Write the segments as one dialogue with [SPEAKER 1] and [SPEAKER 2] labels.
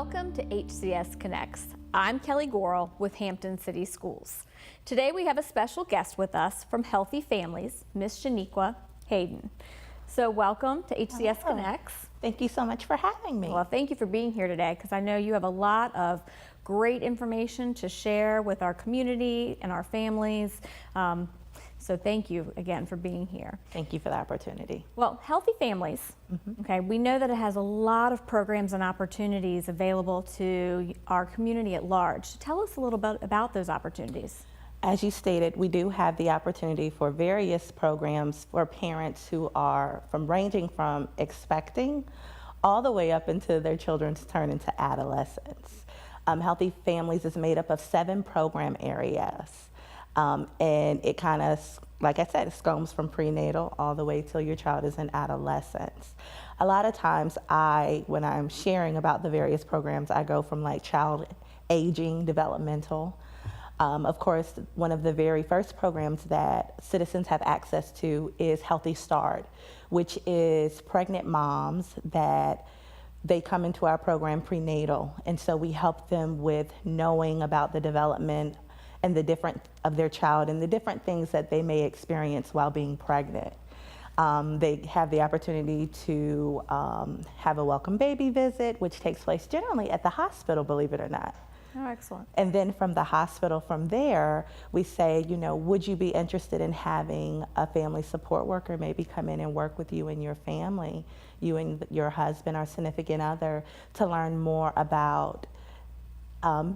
[SPEAKER 1] Welcome to HCS Connects. I'm Kelly Gorel with Hampton City Schools. Today we have a special guest with us from Healthy Families, Miss Chenequa Hayden. So welcome to HCS
[SPEAKER 2] Hello.
[SPEAKER 1] Connects.
[SPEAKER 2] Thank you so much for having me.
[SPEAKER 1] Well, thank you for being here today because I know you have a lot of great information to share with our community and our families. So thank you again for being here.
[SPEAKER 2] Thank you for the opportunity.
[SPEAKER 1] Well, Healthy Families, okay, we know that it has a lot of programs and opportunities available to our community at large. Tell us a little bit about those opportunities.
[SPEAKER 2] As you stated, we do have the opportunity for various programs for parents who are ranging from expecting all the way up into their children's turn into adolescence. Healthy Families is made up of 7 program areas. And it kind of, like I said, it goes from prenatal all the way till your child is in adolescence. A lot of times when I'm sharing about the various programs, I go from like child aging, developmental. Of course, one of the very first programs that citizens have access to is Healthy Start, which is pregnant moms that they come into our program prenatal. And so we help them with knowing about the development and the different of their child and the different things that they may experience while being pregnant. They have the opportunity to have a welcome baby visit, which takes place generally at the hospital, believe it or not.
[SPEAKER 1] Oh, excellent.
[SPEAKER 2] And then from the hospital, from there, we say, you know, would you be interested in having a family support worker maybe come in and work with you and your family, you and your husband or significant other, to learn more about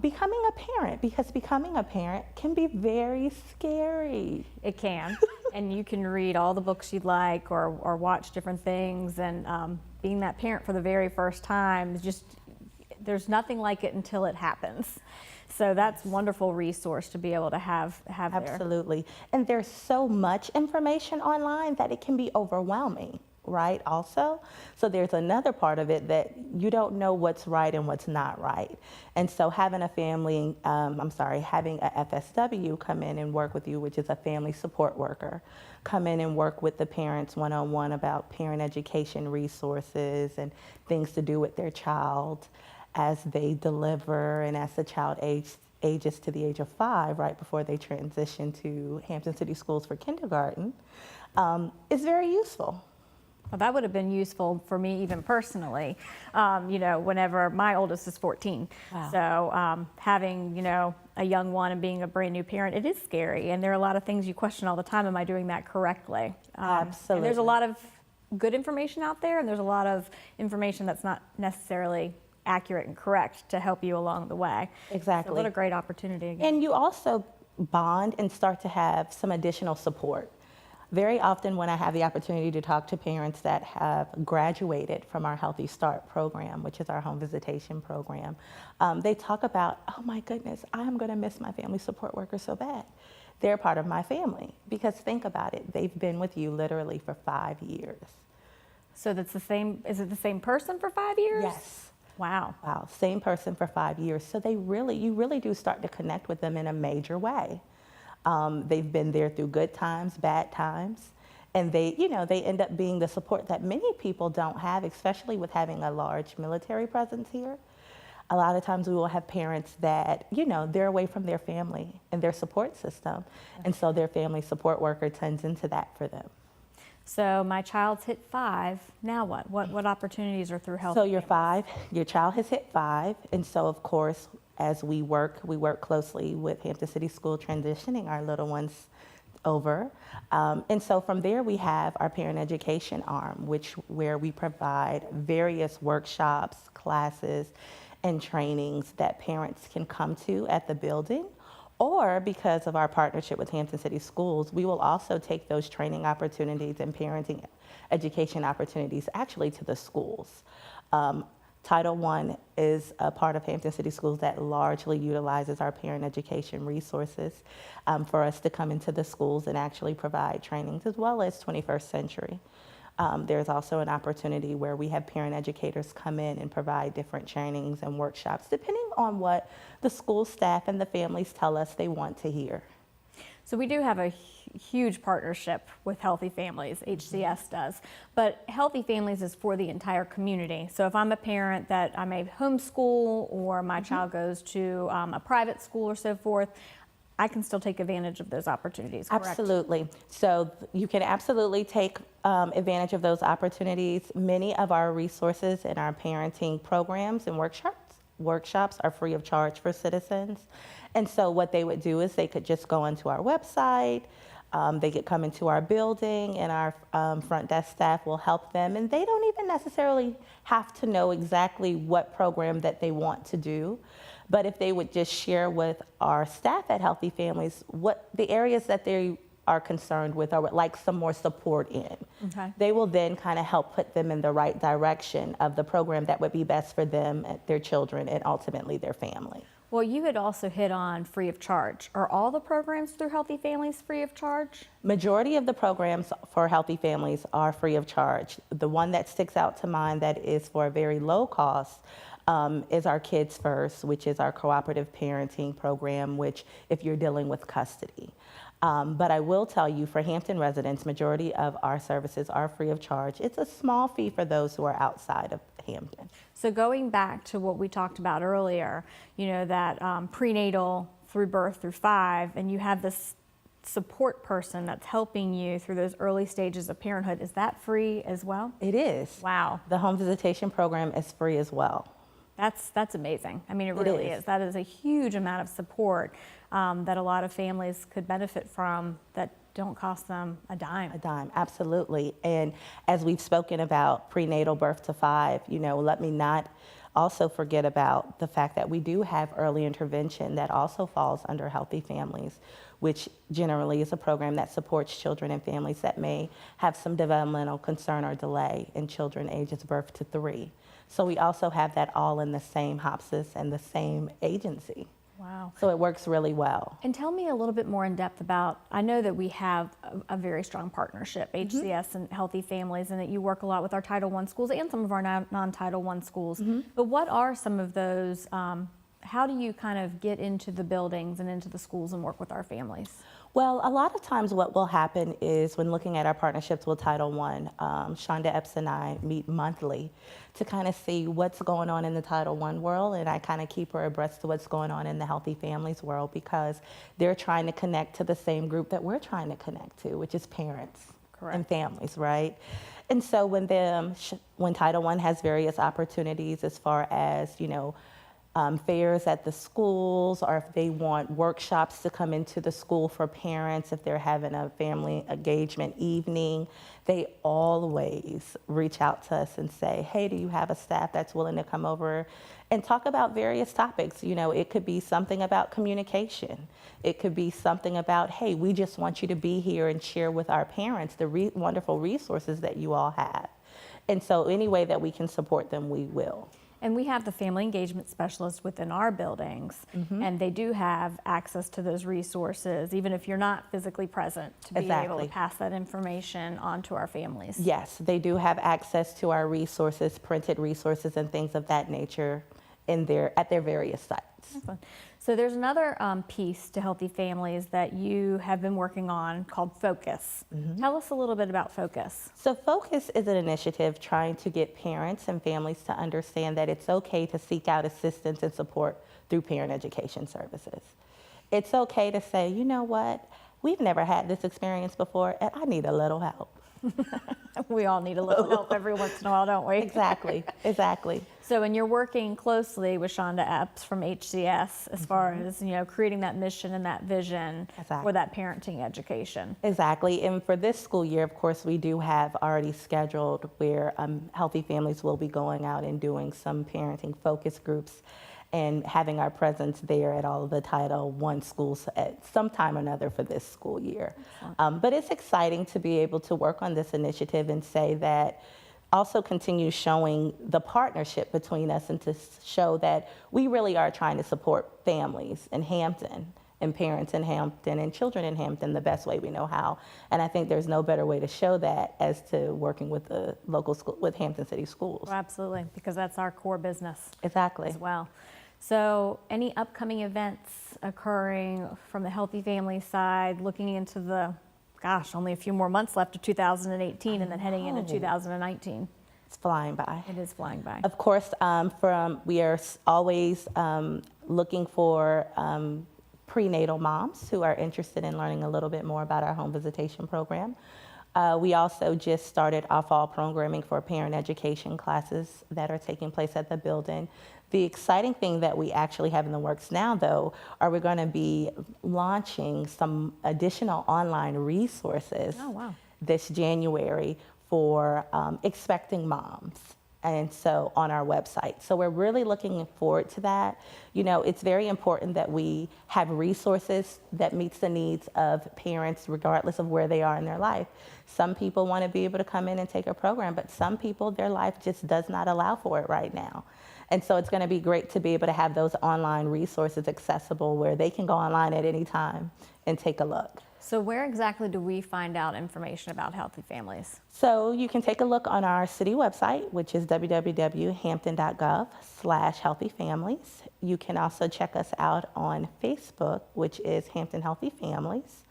[SPEAKER 2] becoming a parent, because becoming a parent can be very scary.
[SPEAKER 1] It can, and you can read all the books you'd like or watch different things, and being that parent for the very first time, there's nothing like it until it happens. So that's a wonderful resource to be able to have there.
[SPEAKER 2] Absolutely. And there's so much information online that it can be overwhelming, right, also? So there's another part of it that you don't know what's right and what's not right. And so having having a FSW come in and work with you, which is a family support worker, come in and work with the parents one-on-one about parent education resources and things to do with their child as they deliver and as the child ages to the age of 5, right before they transition to Hampton City Schools for kindergarten, is very useful.
[SPEAKER 1] Well, that would have been useful for me even personally, whenever my oldest is 14.
[SPEAKER 2] Wow.
[SPEAKER 1] So having, a young one and being a brand new parent, it is scary. And there are a lot of things you question all the time. Am I doing that correctly?
[SPEAKER 2] Absolutely.
[SPEAKER 1] And there's a lot of good information out there, and there's a lot of information that's not necessarily accurate and correct to help you along the way.
[SPEAKER 2] Exactly.
[SPEAKER 1] So what a great opportunity again.
[SPEAKER 2] And you also bond and start to have some additional support. Very often when I have the opportunity to talk to parents that have graduated from our Healthy Start program, which is our home visitation program, they talk about, oh my goodness, I'm gonna miss my family support worker so bad. They're part of my family, because think about it, they've been with you literally for 5 years.
[SPEAKER 1] So that's the same, is it the same person for 5 years?
[SPEAKER 2] Yes.
[SPEAKER 1] Wow.
[SPEAKER 2] Wow, same person for 5 years. So you really do start to connect with them in a major way. They've been there through good times, bad times, and they end up being the support that many people don't have, especially with having a large military presence here. A lot of times we will have parents that, they're away from their family and their support system, and so their family support worker turns into that for them.
[SPEAKER 1] So my child's hit 5, now what? What opportunities are through Healthy
[SPEAKER 2] So you're
[SPEAKER 1] Families?
[SPEAKER 2] 5, your child has hit 5, and so of course, as we work closely with Hampton City School transitioning our little ones over. And so from there we have our parent education arm, where we provide various workshops, classes, and trainings that parents can come to at the building. Or because of our partnership with Hampton City Schools, we will also take those training opportunities and parenting education opportunities actually to the schools. Title I is a part of Hampton City Schools that largely utilizes our parent education resources for us to come into the schools and actually provide trainings, as well as 21st Century. There's also an opportunity where we have parent educators come in and provide different trainings and workshops, depending on what the school staff and the families tell us they want to hear.
[SPEAKER 1] So we do have a huge partnership with Healthy Families, HCS does. But Healthy Families is for the entire community. So if I'm a parent that I may homeschool or my child goes to a private school or so forth, I can still take advantage of those opportunities, correct?
[SPEAKER 2] Absolutely. So you can absolutely take advantage of those opportunities. Many of our resources in our parenting programs and workshops are free of charge for citizens. And so what they would do is they could just go onto our website, they could come into our building, and our front desk staff will help them. And they don't even necessarily have to know exactly what program that they want to do. But if they would just share with our staff at Healthy Families what the areas that they are concerned with or would like some more support in,
[SPEAKER 1] Okay.
[SPEAKER 2] they will then kind of help put them in the right direction of the program that would be best for them, their children, and ultimately their family.
[SPEAKER 1] Well, you had also hit on free of charge. Are all the programs through Healthy Families free of charge?
[SPEAKER 2] Majority of the programs for Healthy Families are free of charge. The one that sticks out to mind that is for a very low cost is our Kids First, which is our cooperative parenting program, which if you're dealing with custody. But I will tell you, for Hampton residents, majority of our services are free of charge. It's a small fee for those who are outside of Hampton.
[SPEAKER 1] So going back to what we talked about earlier, you know, that prenatal through birth through 5, and you have this support person that's helping you through those early stages of parenthood, is that free as well?
[SPEAKER 2] It is.
[SPEAKER 1] Wow.
[SPEAKER 2] The home visitation program is free as well.
[SPEAKER 1] That's amazing. I mean, it really is. That is a huge amount of support that a lot of families could benefit from that don't cost them a dime.
[SPEAKER 2] A dime, absolutely. And as we've spoken about prenatal birth to 5, you know, let me not also forget about the fact that we do have early intervention that also falls under Healthy Families, which generally is a program that supports children and families that may have some developmental concern or delay in children ages birth to 3. So we also have that all in the same HCS and the same agency.
[SPEAKER 1] Wow.
[SPEAKER 2] So it works really well.
[SPEAKER 1] And tell me a little bit more in depth about, I know that we have a very strong partnership, HCS and Healthy Families, and that you work a lot with our Title I schools and some of our non-Title I schools. But what are some of those, how do you kind of get into the buildings and into the schools and work with our families?
[SPEAKER 2] Well, a lot of times what will happen is when looking at our partnerships with Title I, Shonda Epps and I meet monthly to kind of see what's going on in the Title I world, and I kind of keep her abreast of what's going on in the Healthy Families world because they're trying to connect to the same group that we're trying to connect to, which is parents and families, right? And so when Title I has various opportunities as far as, you know, fairs at the schools, or if they want workshops to come into the school for parents, if they're having a family engagement evening, they always reach out to us and say, hey, do you have a staff that's willing to come over and talk about various topics? You know, it could be something about communication. It could be something about, hey, we just want you to be here and share with our parents the wonderful resources that you all have. And so any way that we can support them, we will.
[SPEAKER 1] And we have the family engagement specialists within our buildings, and they do have access to those resources, even if you're not physically present, to be able to pass that information on to our families.
[SPEAKER 2] Yes, they do have access to our resources, printed resources and things of that nature at their various sites.
[SPEAKER 1] Excellent. So there's another piece to Healthy Families that you have been working on called Focus. Tell us a little bit about Focus.
[SPEAKER 2] So Focus is an initiative trying to get parents and families to understand that it's okay to seek out assistance and support through parent education services. It's okay to say, you know what, we've never had this experience before and I need a little help.
[SPEAKER 1] We all need a little help every once in a while, don't we?
[SPEAKER 2] Exactly, exactly.
[SPEAKER 1] So, and you're working closely with Shonda Epps from HCS as far as, you know, creating that mission and that vision for that parenting education.
[SPEAKER 2] Exactly. And for this school year, of course, we do have already scheduled where Healthy Families will be going out and doing some parenting focus groups and having our presence there at all of the Title I schools at some time or another for this school year. But it's exciting to be able to work on this initiative and say that also continue showing the partnership between us and to show that we really are trying to support families in Hampton and parents in Hampton and children in Hampton the best way we know how. And I think there's no better way to show that as to working with the local school, with Hampton City Schools.
[SPEAKER 1] Well, absolutely, because that's our core business
[SPEAKER 2] Exactly.
[SPEAKER 1] as well. So any upcoming events occurring from the Healthy Family side, looking into the gosh, only a few more months left of 2018 and then heading into 2019.
[SPEAKER 2] It's flying by.
[SPEAKER 1] It is flying by.
[SPEAKER 2] Of course, we are always looking for prenatal moms who are interested in learning a little bit more about our home visitation program. We also just started our fall programming for parent education classes that are taking place at the building. The exciting thing that we actually have in the works now, though, are we're going to be launching some additional online resources this January for expecting moms. And so on our website. So we're really looking forward to that. You know, it's very important that we have resources that meets the needs of parents regardless of where they are in their life. Some people want to be able to come in and take a program, but some people, their life just does not allow for it right now. And so it's going to be great to be able to have those online resources accessible where they can go online at any time and take a look.
[SPEAKER 1] So where exactly do we find out information about Healthy Families?
[SPEAKER 2] So you can take a look on our city website, which is www.hampton.gov/healthyfamilies. You can also check us out on Facebook, which is Hampton Healthy Families,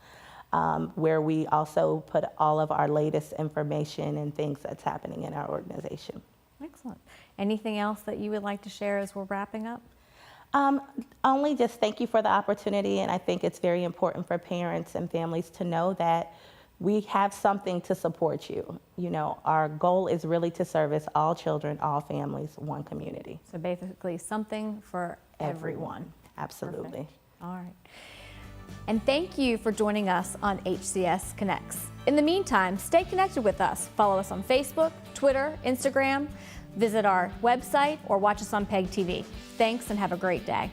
[SPEAKER 2] where we also put all of our latest information and things that's happening in our organization.
[SPEAKER 1] Excellent. Anything else that you would like to share as we're wrapping up?
[SPEAKER 2] Only just thank you for the opportunity, and I think it's very important for parents and families to know that we have something to support you. You know, our goal is really to service all children, all families, one community.
[SPEAKER 1] So basically something for everyone.
[SPEAKER 2] Absolutely.
[SPEAKER 1] Perfect. All right. And thank you for joining us on HCS Connects. In the meantime, stay connected with us. Follow us on Facebook, Twitter, Instagram. Visit our website or watch us on PEG TV. Thanks and have a great day.